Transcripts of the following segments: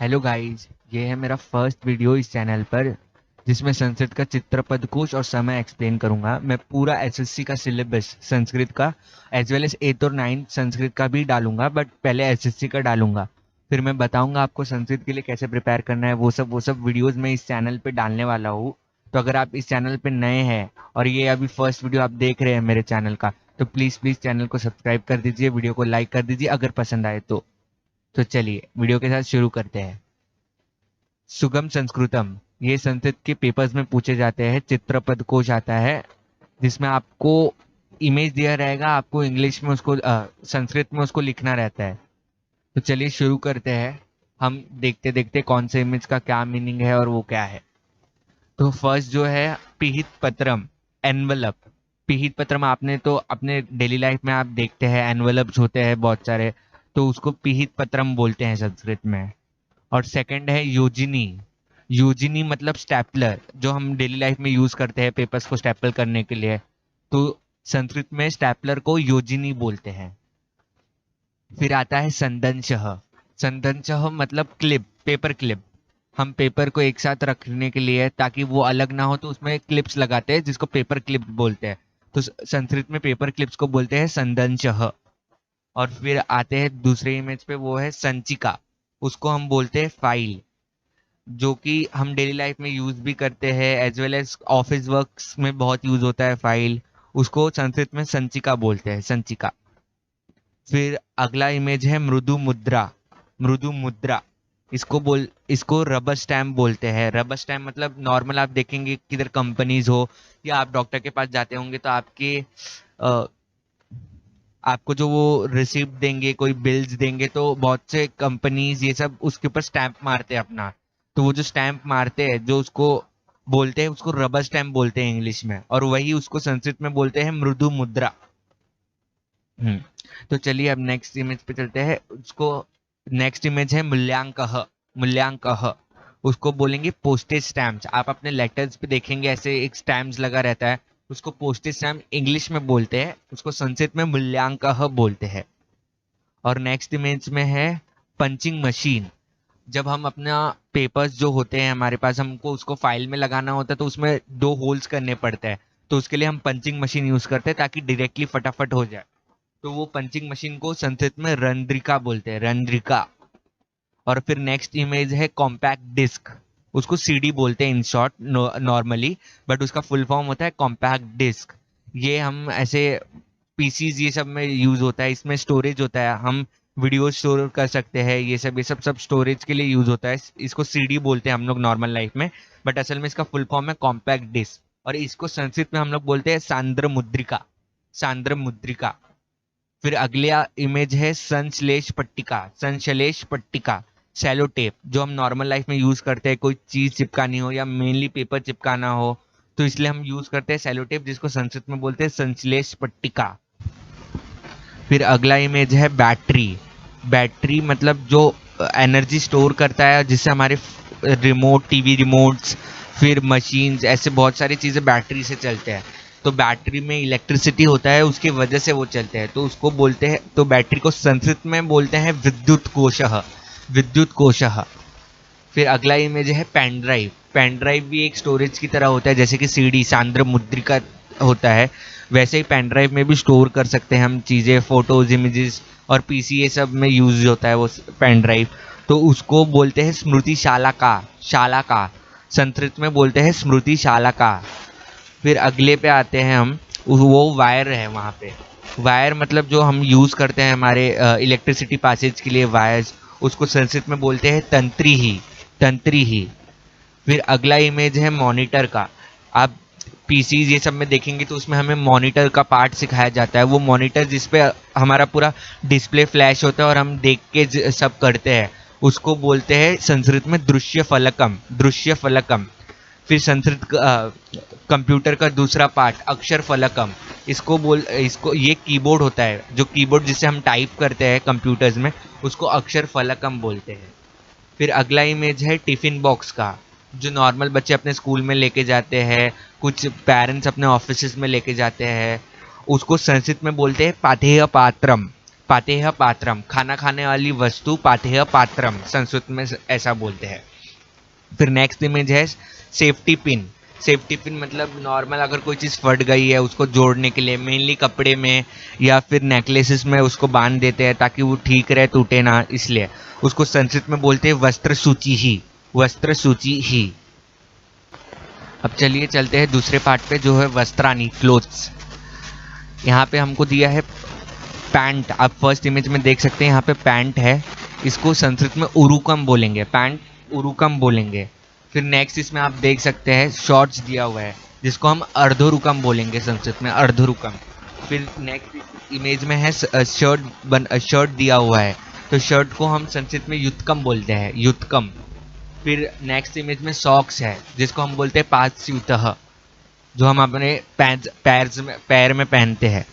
Hello guys, ये है मेरा फर्स्ट वीडियो इस चैनल पर जिसमें संस्कृत का चित्रपदकोश और समय एक्सप्लेन करूंगा। मैं पूरा एसएससी का सिलेबस संस्कृत का एज वेल एज 8 और 9 संस्कृत का भी डालूंगा, बट पहले एसएससी का डालूंगा। फिर मैं बताऊंगा आपको संस्कृत के लिए कैसे प्रिपेयर करना है। वो सब वीडियोस मैं इस चैनल पे डालने वाला हूँ। तो अगर आप इस चैनल पे नए हैं और ये अभी फर्स्ट वीडियो आप देख रहे हैं मेरे चैनल का, तो प्लीज़ चैनल को सब्सक्राइब कर दीजिए, वीडियो को लाइक कर दीजिए अगर पसंद आए तो चलिए वीडियो के साथ शुरू करते हैं। सुगम संस्कृतम, ये संस्कृत के पेपर्स में पूछे जाते हैं। चित्रपद कोश आता है जिसमें आपको इमेज दिया रहेगा, आपको इंग्लिश में उसको संस्कृत में उसको लिखना रहता है। तो चलिए शुरू करते हैं। हम देखते देखते कौन से इमेज का क्या मीनिंग है और वो क्या है। तो फर्स्ट जो है पिहित पत्रम, एनवलप। पिहित पत्रम आपने तो अपने डेली लाइफ में आप देखते हैं, एनवलप्स होते हैं बहुत सारे, तो उसको पिहित पत्रम बोलते हैं संस्कृत में। और सेकंड है योजिनी। योजिनी मतलब स्टेपलर, जो हम डेली लाइफ में यूज करते हैं पेपर्स को स्टेपल करने के लिए, तो संस्कृत में स्टेपलर को योजिनी बोलते हैं। फिर आता है संदंशः। संदंशः मतलब क्लिप, पेपर क्लिप। हम पेपर को एक साथ रखने के लिए ताकि वो अलग ना हो तो उसमें क्लिप्स लगाते हैं जिसको पेपर क्लिप बोलते हैं। तो संस्कृत में पेपर क्लिप्स को बोलते हैं संदंशः। और फिर आते हैं दूसरे इमेज पे, वो है संचिका। उसको हम बोलते हैं फाइल, जो कि हम डेली लाइफ में यूज भी करते हैं, as well as office works में बहुत यूज होता है फाइल। उसको संस्कृत में संचिका बोलते हैं, संचिका। फिर अगला इमेज है मृदु मुद्रा। मृदु मुद्रा, इसको रबर स्टैम्प बोलते हैं। रबर स्टैम्प मतलब नॉर्मल आप देखेंगे किधर कंपनीज हो या आप डॉक्टर के पास जाते होंगे तो आपको जो वो रिसिप्ट देंगे, कोई बिल्स देंगे, तो बहुत से कंपनीज ये सब उसके ऊपर स्टैंप मारते हैं अपना। तो वो जो स्टैंप मारते हैं, जो उसको बोलते हैं, उसको रबर स्टैंप बोलते हैं इंग्लिश में, और वही उसको संस्कृत में बोलते हैं मृदु मुद्रा। तो चलिए अब नेक्स्ट इमेज पे चलते हैं। उसको नेक्स्ट इमेज है मूल्यांकः। मूल्यांकः, उसको बोलेंगे पोस्टेज स्टैम्प्स। आप अपने लेटर्स पे देखेंगे ऐसे एक स्टैम्प्स लगा रहता है, उसको पोस्टेज स्टैम्प इंग्लिश में बोलते हैं, उसको संस्कृत में मूल्यांकः बोलते हैं। और नेक्स्ट इमेज में है पंचिंग मशीन। जब हम अपना पेपर्स जो होते हैं हमारे पास, हमको उसको फाइल में लगाना होता है तो उसमें 2 होल्स करने पड़ते हैं, तो उसके लिए हम पंचिंग मशीन यूज करते हैं ताकि डायरेक्टली फटाफट हो जाए। तो वो पंचिंग मशीन को संस्कृत में रंध्रिका बोलते हैं, रंध्रिका। और फिर नेक्स्ट इमेज है कॉम्पैक्ट डिस्क। उसको सीडी बोलते हैं इन शॉर्ट नॉर्मली, बट उसका फुल फॉर्म होता है कॉम्पैक्ट डिस्क। ये हम ऐसे पीसीज ये सब में यूज होता है, इसमें स्टोरेज होता है, हम वीडियो स्टोर कर सकते हैं। ये सब स्टोरेज के लिए यूज होता है। इसको सीडी बोलते हैं हम लोग नॉर्मल लाइफ में, बट असल में इसका फुल फॉर्म है कॉम्पैक्ट डिस्क। और इसको संस्कृत में हम लोग बोलते हैं सांद्र मुद्रिका, सांद्र मुद्रिका। फिर अगला इमेज है संश्लेष पट्टिका। संश्लेष पट्टिका सैलो टेप, जो हम नॉर्मल लाइफ में यूज करते हैं, कोई चीज चिपकानी हो या मेनली पेपर चिपकाना हो तो इसलिए हम यूज करते हैं सैलो टेप, जिसको संस्कृत में बोलते हैं संश्लेष पट्टिका। फिर अगला इमेज है बैटरी। बैटरी मतलब जो एनर्जी स्टोर करता है, जिससे हमारे रिमोट, टीवी रिमोट्स, फिर मशीन्स, ऐसे बहुत सारी चीजें बैटरी से चलते हैं। तो बैटरी में इलेक्ट्रिसिटी होता है, उसकी वजह से वो चलते हैं, तो उसको बोलते हैं, तो बैटरी को संस्कृत में बोलते हैं विद्युत कोशः, विद्युत कोशः। फिर अगला इमेज है पेन ड्राइव। पेन ड्राइव भी एक स्टोरेज की तरह होता है, जैसे कि सीडी सांद्र मुद्रिका होता है, वैसे ही पेन ड्राइव में भी स्टोर कर सकते हैं हम चीज़ें, फोटोज, इमेजेस और पीसी, ये सब में यूज होता है वो पेन ड्राइव। तो उसको बोलते हैं स्मृति शालाका, शालाका। संस्कृत में बोलते हैं स्मृति शालाका। फिर अगले पे आते हैं हम, वो वायर है वहाँ पे। वायर मतलब जो हम यूज करते हैं हमारे इलेक्ट्रिसिटी पासेज के लिए वायर्स, उसको संस्कृत में बोलते हैं तंत्री ही, तंत्री ही। फिर अगला इमेज है मॉनिटर का। आप पीसीज ये सब में देखेंगे तो उसमें हमें मॉनिटर का पार्ट सिखाया जाता है। वो मॉनिटर जिसपे हमारा पूरा डिस्प्ले फ्लैश होता है और हम देख के सब करते हैं, उसको बोलते हैं संस्कृत में दृश्य फलकम, दृश्य फलकम। फिर संस्कृत कंप्यूटर का दूसरा पार्ट अक्षर फलकम, इसको ये कीबोर्ड होता है, जो कीबोर्ड जिससे हम टाइप करते हैं कंप्यूटर्स में, उसको अक्षर फलकम बोलते हैं। फिर अगला इमेज है टिफिन बॉक्स का, जो नॉर्मल बच्चे अपने स्कूल में लेके जाते हैं, कुछ पेरेंट्स अपने ऑफिस में लेके जाते हैं, उसको संस्कृत में बोलते हैं पाथेय पात्रम, पातेह पात्रम, खाना खाने वाली वस्तु पातेह पात्रम संस्कृत में ऐसा बोलते हैं। फिर नेक्स्ट इमेज है सेफ्टी पिन। सेफ्टी पिन मतलब नॉर्मल अगर कोई चीज़ फट गई है उसको जोड़ने के लिए, मेनली कपड़े में या फिर नेकलेसेस में उसको बांध देते हैं ताकि वो ठीक रहे, टूटे ना, इसलिए उसको संस्कृत में बोलते हैं वस्त्र सूची ही, वस्त्र सूची ही। अब चलिए चलते हैं दूसरे पार्ट पे जो है वस्त्रानी, क्लोथ्स। यहाँ पे हमको दिया है पैंट। आप फर्स्ट इमेज में देख सकते हैं यहाँ पे पैंट है, इसको संस्कृत में उरुकम बोलेंगे, पैंट उरुकम बोलेंगे। फिर नेक्स्ट इसमें आप देख सकते हैं शॉर्ट्स दिया हुआ है जिसको हम अर्धोरुकम बोलेंगे संस्कृत में, अर्धोरुकम। फिर नेक्स्ट इमेज में है शर्ट दिया हुआ है, तो शर्ट को हम संस्कृत में युतकम बोलते हैं, युतकम। फिर नेक्स्ट इमेज में सॉक्स है जिसको हम बोलते हैं पादस्यूतः, जो हम अपने पैर में पहनते हैं।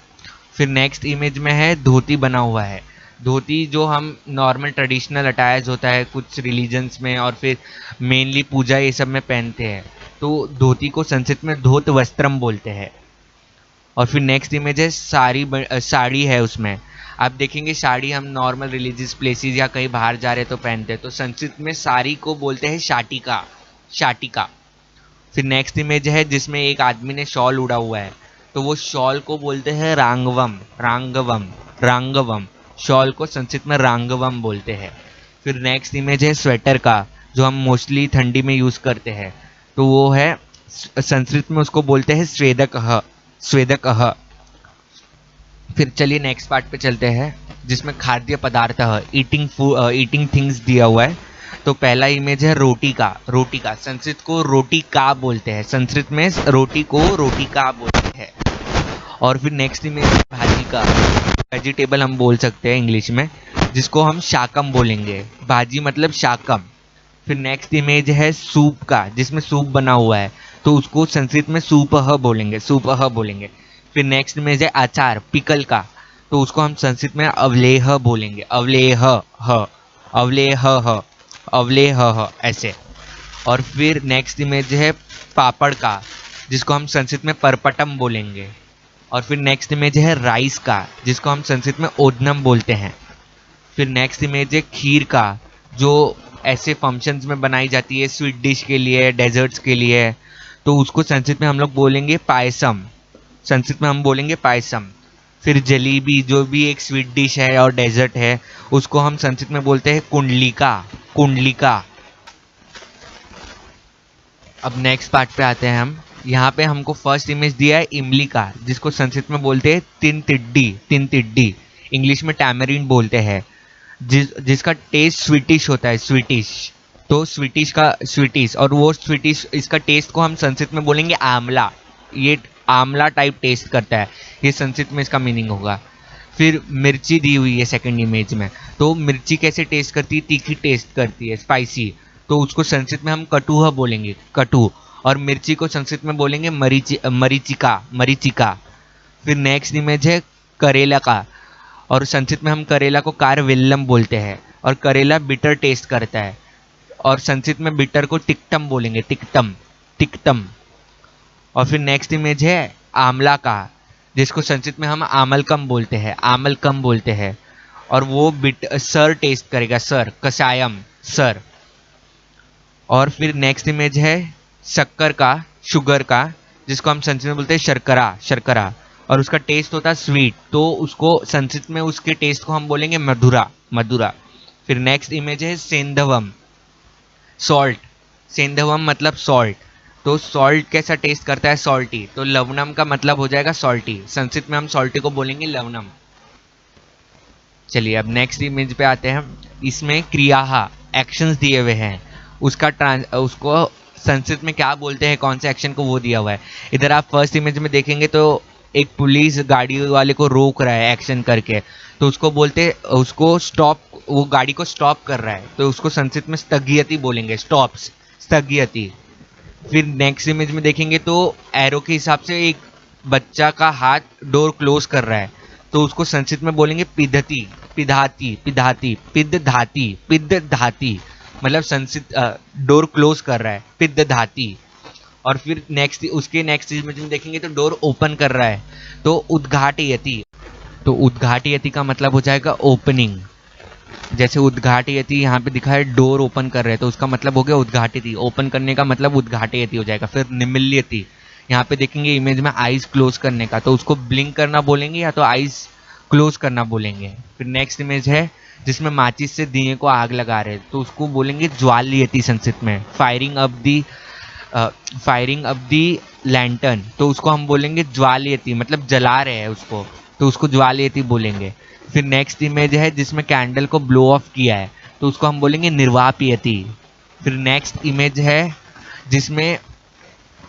फिर नेक्स्ट इमेज में है धोती बना हुआ है। धोती जो हम नॉर्मल ट्रेडिशनल अटायर्स होता है कुछ रिलीजन्स में और फिर मेनली पूजा ये सब में पहनते हैं, तो धोती को संस्कृत में धोत वस्त्रम बोलते हैं। और फिर नेक्स्ट इमेज है साड़ी है, उसमें आप देखेंगे साड़ी हम नॉर्मल रिलीजियस प्लेसेस या कहीं बाहर जा रहे तो पहनते हैं, तो संस्कृत में साड़ी को बोलते हैं शाटिका, शाटिका। फिर नेक्स्ट इमेज है जिसमें एक आदमी ने शॉल उड़ा हुआ है, तो वो शॉल को बोलते हैं रांगवम, रांगवम, रांगवम। शॉल को संस्कृत में रांगवम बोलते हैं। फिर नेक्स्ट इमेज है स्वेटर का, जो हम मोस्टली ठंडी में यूज करते हैं, तो वो है संस्कृत में उसको बोलते हैं स्वेदकः, स्वेदकः। फिर चलिए नेक्स्ट पार्ट पे चलते हैं जिसमें खाद्य पदार्थ, ईटिंग थिंग्स दिया हुआ है। तो पहला इमेज है रोटी का, रोटी का संस्कृत को रोटी का बोलते हैं, संस्कृत में रोटी को रोटी का बोलते हैं। और फिर नेक्स्ट इमेज है भाजी का, वेजिटेबल हम बोल सकते हैं इंग्लिश में, जिसको हम शाकम बोलेंगे, भाजी मतलब शाकम। फिर नेक्स्ट इमेज है सूप का, जिसमें सूप बना हुआ है, तो उसको संस्कृत में सूपह बोलेंगे, सूपह बोलेंगे। फिर नेक्स्ट इमेज है अचार, पिकल का, तो उसको हम संस्कृत में अवलेह बोलेंगे, अवलेह ह, अवलेह ह, अवलेह ह, ऐसे। और फिर नेक्स्ट इमेज है पापड़ का, जिसको हम संस्कृत में परपटम बोलेंगे। और फिर नेक्स्ट इमेज है राइस का, जिसको हम संस्कृत में ओदनम बोलते हैं। फिर नेक्स्ट इमेज है खीर का, जो ऐसे फंक्शंस में बनाई जाती है स्वीट डिश के लिए, डेजर्ट्स के लिए, तो उसको संस्कृत में हम लोग बोलेंगे पायसम, संस्कृत में हम बोलेंगे पायसम। फिर जलेबी जो भी एक स्वीट डिश है और डेजर्ट है, उसको हम संस्कृत में बोलते हैं कुंडलिका, कुंडलिका। अब नेक्स्ट पार्ट पे आते हैं हम। यहाँ पे हमको फर्स्ट इमेज दिया है इमली का, जिसको संस्कृत में बोलते हैं तिनतिड्डी, तिनतिड्डी, इंग्लिश में टैमरिंड बोलते हैं, जिसका टेस्ट स्वीटिश होता है, स्वीटिश, तो स्वीटिश का स्वीटिश, और वो स्वीटिश इसका टेस्ट को हम संस्कृत में बोलेंगे आंवला, ये आंवला टाइप टेस्ट करता है, ये संस्कृत में इसका मीनिंग होगा। फिर मिर्ची दी हुई है सेकंड इमेज में, तो मिर्ची कैसे टेस्ट करती है, तीखी टेस्ट करती है, स्पाइसी, तो उसको संस्कृत में हम कटुह बोलेंगे, कटु। और मिर्ची को संस्कृत में बोलेंगे मरीचिका, मरीचिका। फिर नेक्स्ट इमेज है करेला का, और संस्कृत में हम करेला को कारवेल्लम बोलते हैं, और करेला बिटर टेस्ट करता है, और संस्कृत में बिटर को टिक्टम बोलेंगे, टिक्टम, टिक्टम। और फिर नेक्स्ट इमेज है आंवला का, जिसको संस्कृत में हम आमलकम बोलते हैं, आमलकम बोलते हैं, और वो सर टेस्ट करेगा, सर, कसायम, सर। और फिर नेक्स्ट इमेज है शक्कर का, शुगर का, जिसको हम संस्कृत में बोलते हैं शर्करा, शर्करा, और उसका टेस्ट होता है स्वीट, तो उसको संस्कृत में उसके टेस्ट को हम बोलेंगे मधुरा, मधुरा। फिर नेक्स्ट इमेज है सेंधवम, सॉल्ट, सेंधवम मतलब सॉल्ट, तो सॉल्ट कैसा टेस्ट करता है, सॉल्टी, तो लवणम का मतलब हो जाएगा सॉल्टी, संस्कृत में हम सॉल्टी को बोलेंगे लवणम। चलिए अब नेक्स्ट इमेज पे आते हैं। इसमें क्रिया, एक्शंस दिए हुए हैं, उसको संस्कृत में क्या बोलते हैं, कौन से एक्शन को, वो दिया हुआ है। इधर आप फर्स्ट इमेज में देखेंगे तो एक पुलिस गाड़ी वाले को रोक रहा है एक्शन करके, तो उसको बोलते, उसको स्टॉप, वो गाड़ी को स्टॉप कर रहा है, तो उसको संस्कृत में स्थगियति बोलेंगे, स्टॉप्स, स्थगियति। फिर नेक्स्ट इमेज में देखेंगे तो एरो के हिसाब से एक बच्चा का हाथ डोर क्लोज कर रहा है, तो उसको संस्कृत में बोलेंगे पिधति, पिधाती, पिधाती, पिदधाती, पिदधाती, मतलब संस्कृत डोर क्लोज कर रहा है, पिदधाती। और फिर नेक्स्ट, उसके नेक्स्ट इमेज में देखेंगे तो डोर ओपन कर रहा है, तो उद्घाटयति, तो उद्घाटयति का मतलब हो जाएगा ओपनिंग। जैसे उद्घाटयति यहाँ पे दिखा है डोर ओपन कर रहे हैं, तो उसका मतलब हो गया उद्घाटिति, ओपन करने का मतलब उद्घाटयति हो जाएगा। फिर निमील्यति, यहाँ पे देखेंगे इमेज में आईज क्लोज करने का, तो उसको ब्लिंक करना बोलेंगे या तो आईज क्लोज करना बोलेंगे। फिर नेक्स्ट इमेज है जिसमें माचिस से दिए को आग लगा रहे हैं, तो उसको बोलेंगे ज्वाल्यति संस्कृत में। फायरिंग अप दी लैंटर्न, तो उसको हम बोलेंगे ज्वाल्यति, मतलब जला रहे हैं उसको, तो उसको ज्वाल्यति बोलेंगे। फिर नेक्स्ट इमेज है जिसमें कैंडल को ब्लो ऑफ किया है, तो उसको हम बोलेंगे निर्वापयति। फिर नेक्स्ट इमेज है जिसमें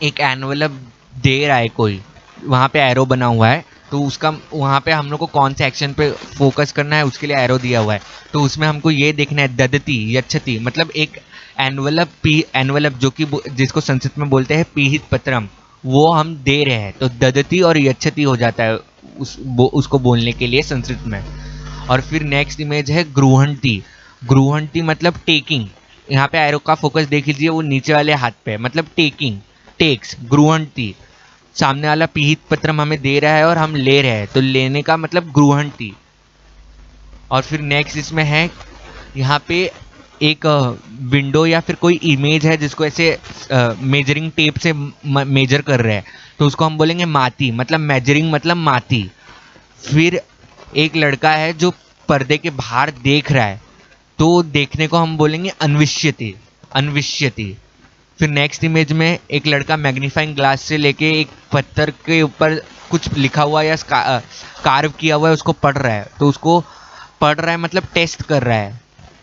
एक एनवलप दे रहा है कोई, वहाँ पे एरो बना हुआ है, तो उसका वहाँ पे हम लोग को कौन से एक्शन पे फोकस करना है उसके लिए एरो दिया हुआ है। तो उसमें हमको ये देखना है ददति यच्छति, मतलब एक एनवलप जो कि जिसको संस्कृत में बोलते हैं पीहित पत्रम, वो हम दे रहे हैं, तो ददति और यच्छति हो जाता है उसको बोलने के लिए संस्कृत में। और फिर नेक्स्ट इमेज है गृहंती। गृहंती मतलब टेकिंग, यहाँ पे एरो का फोकस देख लीजिए, वो नीचे वाले हाथ पे, मतलब टेकिंग, टेक्स, गृहंती। सामने वाला पीहित पत्रम हमें दे रहा है और हम ले रहे हैं, तो लेने का मतलब गृहंती। और फिर नेक्स्ट इसमें है यहाँ पे एक विंडो या फिर कोई इमेज है जिसको ऐसे मेजरिंग टेप से मेजर कर रहे हैं, तो उसको हम बोलेंगे माती, मतलब मेजरिंग मतलब माती। फिर एक लड़का है जो पर्दे के बाहर देख रहा है, तो देखने को हम बोलेंगे अन्विष्यति, अन्विष्यति। फिर नेक्स्ट इमेज में एक लड़का मैग्नीफाइंग ग्लास से लेके एक पत्थर के ऊपर कुछ लिखा हुआ या कार्व किया हुआ है उसको पढ़ रहा है, तो उसको पढ़ रहा है मतलब टेस्ट कर रहा है,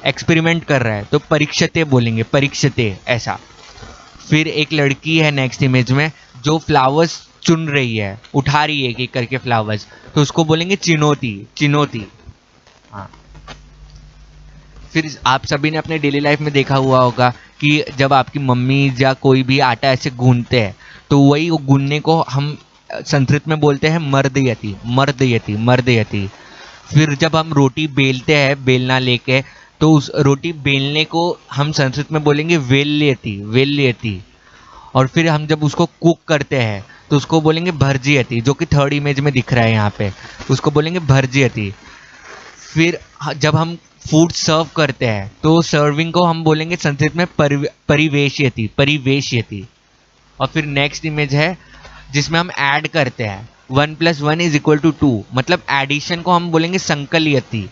एक्सपेरिमेंट कर रहा है, तो परीक्षते बोलेंगे, परीक्षते ऐसा। फिर एक लड़की है नेक्स्ट इमेज में जो फ्लावर्स चुन रही है, उठा रही है एक एक करके फ्लावर्स, तो उसको बोलेंगे चिनोती, चिनोती। हाँ, फिर आप सभी ने अपने डेली लाइफ में देखा हुआ होगा कि जब आपकी मम्मी या कोई भी आटा ऐसे गूंथते हैं, तो वही गूंथने को हम संस्कृत में बोलते हैं मर्दयति, मर्दयति, मर्दयति। फिर जब हम रोटी बेलते हैं बेलना लेके, तो उस रोटी बेलने को हम संस्कृत में बोलेंगे वेल्यति, वेल्यति। और फिर हम जब उसको कुक करते हैं तो उसको बोलेंगे भर्जयति, जो कि थर्ड इमेज में दिख रहा है यहाँ पे, उसको बोलेंगे भर्जयति। फिर जब हम फूड सर्व करते हैं तो सर्विंग को हम बोलेंगे संस्कृत में परिवेशयति, परिवेशयति। और फिर नेक्स्ट इमेज है जिसमें हम ऐड करते हैं 1 + 1 = 2, मतलब एडिशन को हम बोलेंगे संकलयति।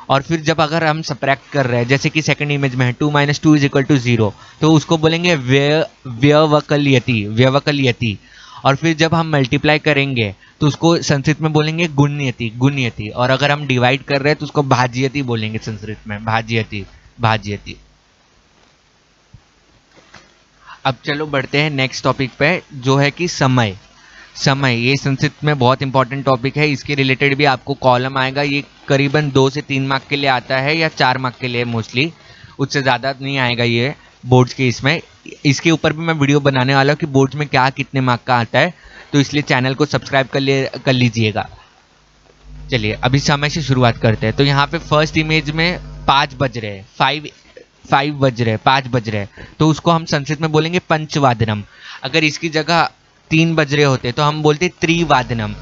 और फिर जब अगर हम सब्ट्रैक्ट कर रहे हैं, जैसे कि सेकंड इमेज में है 2 - 2 = 0, तो उसको बोलेंगे व्यवकलयति, व्यवकलयति। और फिर जब हम मल्टीप्लाई करेंगे तो उसको संस्कृत में बोलेंगे गुण्यति, गुण्यति। और अगर हम डिवाइड कर रहे हैं तो उसको भाज्यति बोलेंगे संस्कृत में, भाज्यति, भाज्यति। अब चलो बढ़ते हैं नेक्स्ट टॉपिक पे, जो है कि समय। समय, ये संस्कृत में बहुत इंपॉर्टेंट टॉपिक है, इसके रिलेटेड भी आपको कॉलम आएगा। ये करीबन 2 से 3 मार्क के लिए आता है या 4 मार्क के लिए मोस्टली, उससे ज़्यादा नहीं आएगा ये बोर्ड्स के। इसमें इसके ऊपर भी मैं वीडियो बनाने वाला हूँ कि बोर्ड्स में क्या कितने मार्क का आता है, तो इसलिए चैनल को सब्सक्राइब कर लीजिएगा। चलिए अभी समय से शुरुआत करते हैं। तो यहाँ पे फर्स्ट इमेज में 5 बज रहे हैं, 5 बज रहे हैं, 5 बज रहे हैं, तो उसको हम संस्कृत में बोलेंगे पंचवादनम। अगर इसकी जगह 3 बज रहे होते तो हम बोलते त्रिवादनम,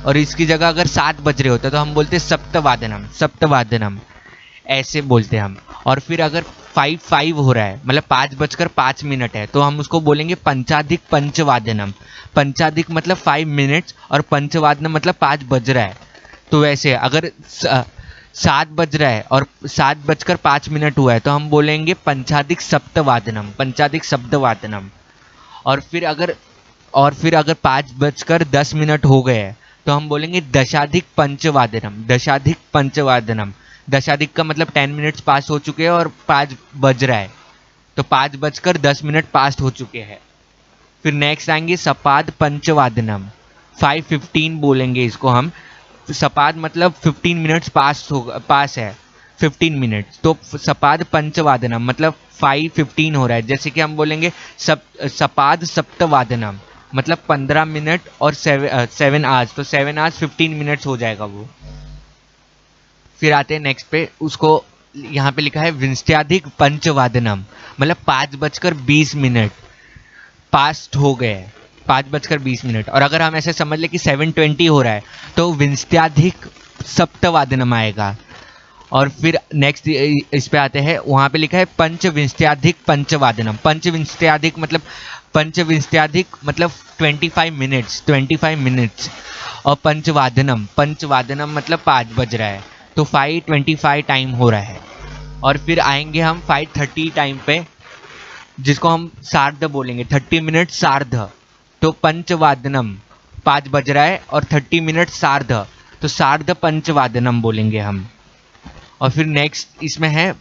और इसकी जगह अगर 7 बज रहे होते तो हम बोलते सप्तवादनम, सप्तवादनम, ऐसे बोलते हम। और फिर अगर 5 हो रहा है, मतलब 5:05 है, तो हम उसको बोलेंगे पंचाधिक पंचवादनम। पंचाधिक मतलब 5 मिनट्स और पंचवादनम मतलब 5 बज रहा है। तो वैसे अगर 7 बज रहा है और 7:05 हुआ है तो हम बोलेंगे पंचाधिक सप्तवादनम, पंचाधिक सप्तवादनम। और फिर अगर 5:10 हो गए हैं तो हम बोलेंगे दशाधिक पंचवादनम, दशाधिक पंचवादनम। दशाधिक का मतलब 10 मिनट्स पास हो चुके हैं और 5 बज रहा है, तो 5:10 पास हो चुके हैं। फिर नेक्स्ट आएंगे सपाद पंचवादनम, 5:15 बोलेंगे इसको हम। सपाद मतलब 15 मिनट्स पास है, 15 मिनट्स, तो सपाद पंचवादनम मतलब 5:15 हो रहा है। जैसे कि हम बोलेंगे सपाद सप्तवादनम, मतलब 15 मिनट और 7 आवर्स, तो 7 आवर्स 15 मिनट्स हो जाएगा वो। फिर आते हैं नेक्स्ट पे, उसको यहाँ पे लिखा है विंष्ट्याधिक पंचवादनम, मतलब 5:20 पास्ट हो गए, 5:20। और अगर हम ऐसे समझ ले कि 7:20 हो रहा है तो विंस्त्याधिक सप्तवादनम आएगा। और फिर नेक्स्ट इस पे आते हैं, वहां पे लिखा है पंचविंस्त्याधिक पंचवादनम। पंचविंस्त्याधिक मतलब 25 मिनट्स। और पंचवादनम मतलब 5 बज रहा है, तो 5:25 टाइम हो रहा है। और फिर आएंगे हम 5:30 टाइम पे, जिसको हम सार्ध बोलेंगे, 30 मिनट सार्ध। तो पंचवादनम 5 बज रहा है और 30 मिनट सार्ध, तो सार्ध पंचवादनम बोलेंगे हम। और फिर नेक्स्ट इसमें है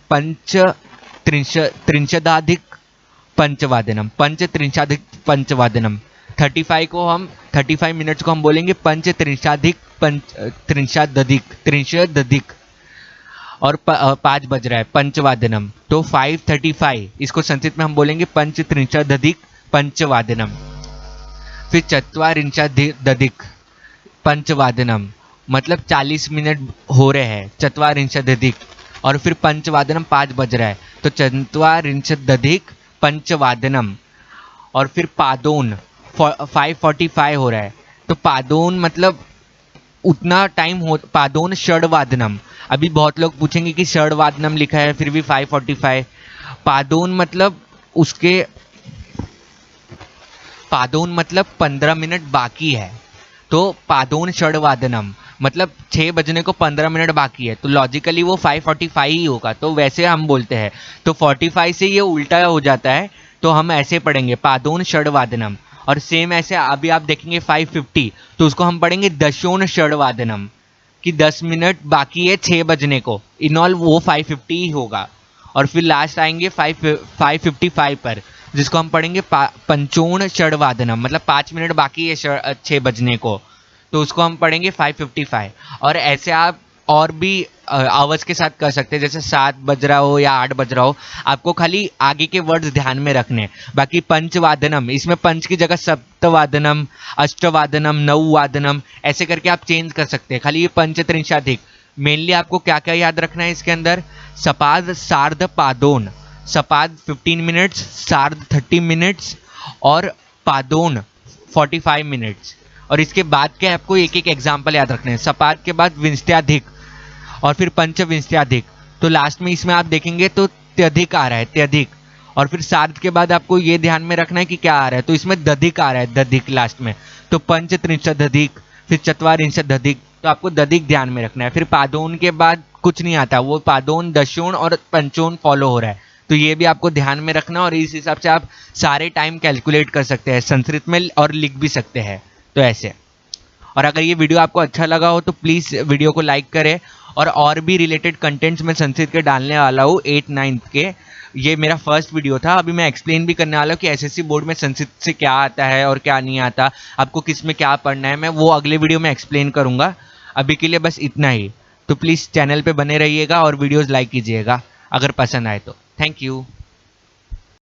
त्रिंशदाधिक पंचवादनम। 35 मिनट्स को हम बोलेंगे त्रिंशदधिक। और 5 बज रहा है, पंचवादनम, तो 5:35, इसको संस्कृत में हम बोलेंगे पंचत्रिंशदधिक पंचवादनम। फिर चत्वारिंशदधिक पंचवादनम मतलब 40 मिनट हो रहे हैं, चत्वारिंशदधिक। और फिर पंचवादनम 5 बज रहा है, तो चत्वारिंशदधिक पंचवादनम। और फिर पादोन 5:45 हो रहा है, तो पादोन मतलब उतना टाइम हो, पादोन षड्वादनम। अभी बहुत लोग पूछेंगे कि षड्वादनम लिखा है फिर भी 5:45। पादोन मतलब उसके, पादोन मतलब 15 मिनट बाकी है, तो पादोन षड्वादनम मतलब 6 बजने को 15 मिनट बाकी है, तो लॉजिकली वो 5:45 ही होगा, तो वैसे हम बोलते हैं। तो 45 से ये उल्टा हो जाता है, तो हम ऐसे पढ़ेंगे पादोन षड्वादनम। और सेम ऐसे अभी आप देखेंगे 5:50, तो उसको हम पढ़ेंगे दशोन षड्वादनम, कि 10 मिनट बाकी है 6 बजने को, इन ऑल वो 5:50 ही होगा। और फिर लास्ट आएंगे 5:55 पर, जिसको हम पढ़ेंगे पंचोन षड्वादनम, मतलब 5 मिनट बाकी है 6 बजने को, तो उसको हम पढ़ेंगे 5:55। और ऐसे आप और भी आवर्स के साथ कर सकते हैं, जैसे 7 बज रहा हो या 8 बज रहा हो, आपको खाली आगे के वर्ड्स ध्यान में रखने। बाकी पंचवादनम, इसमें पंच की जगह सप्तवादनम, अष्टवादनम, नववादनम ऐसे करके आप चेंज कर सकते हैं। खाली ये पंचत्रिंशाधिक, मेनली आपको क्या क्या याद रखना है इसके अंदर, सपाद सार्ध पादोन, सपाद 15 मिनट्स, सार्ध 30 मिनट्स और पादोन 45 मिनट्स। और इसके बाद के आपको एक एक एग्जाम्पल याद रखने हैं। सपाद के बाद विंस्त्याधिक और फिर पंचविंस्त्याधिक, तो लास्ट में इसमें आप देखेंगे तो त्यधिक आ रहा है, त्यधिक। और फिर सार्ध के बाद आपको ये ध्यान में रखना है कि क्या आ रहा है, तो इसमें दधिक आ रहा है, दधिक लास्ट में, तो पंचत्रिंशदधिक, फिर चत्वारिंशदधिक, तो आपको दधिक ध्यान में रखना है। फिर पादोन के बाद कुछ नहीं आता, वो पादोन, दशोन और पंचोन फॉलो हो रहा है, तो ये भी आपको ध्यान में रखना। और इस हिसाब से आप सारे टाइम कैलकुलेट कर सकते हैं संस्कृत में और लिख भी सकते हैं, तो ऐसे। और अगर ये वीडियो आपको अच्छा लगा हो तो प्लीज़ वीडियो को लाइक करें। और भी रिलेटेड कंटेंट्स मैं संस्कृत के डालने वाला हूँ 8-9 के। ये मेरा फर्स्ट वीडियो था, अभी मैं एक्सप्लेन भी करने वाला हूँ कि एसएससी बोर्ड में संस्कृत से क्या आता है और क्या नहीं आता, आपको किस में क्या पढ़ना है, मैं वो अगले वीडियो में एक्सप्लेन करूँगा। अभी के लिए बस इतना ही, तो प्लीज़ चैनल पे बने रहिएगा और वीडियोज़ लाइक कीजिएगा अगर पसंद आए तो। Thank you.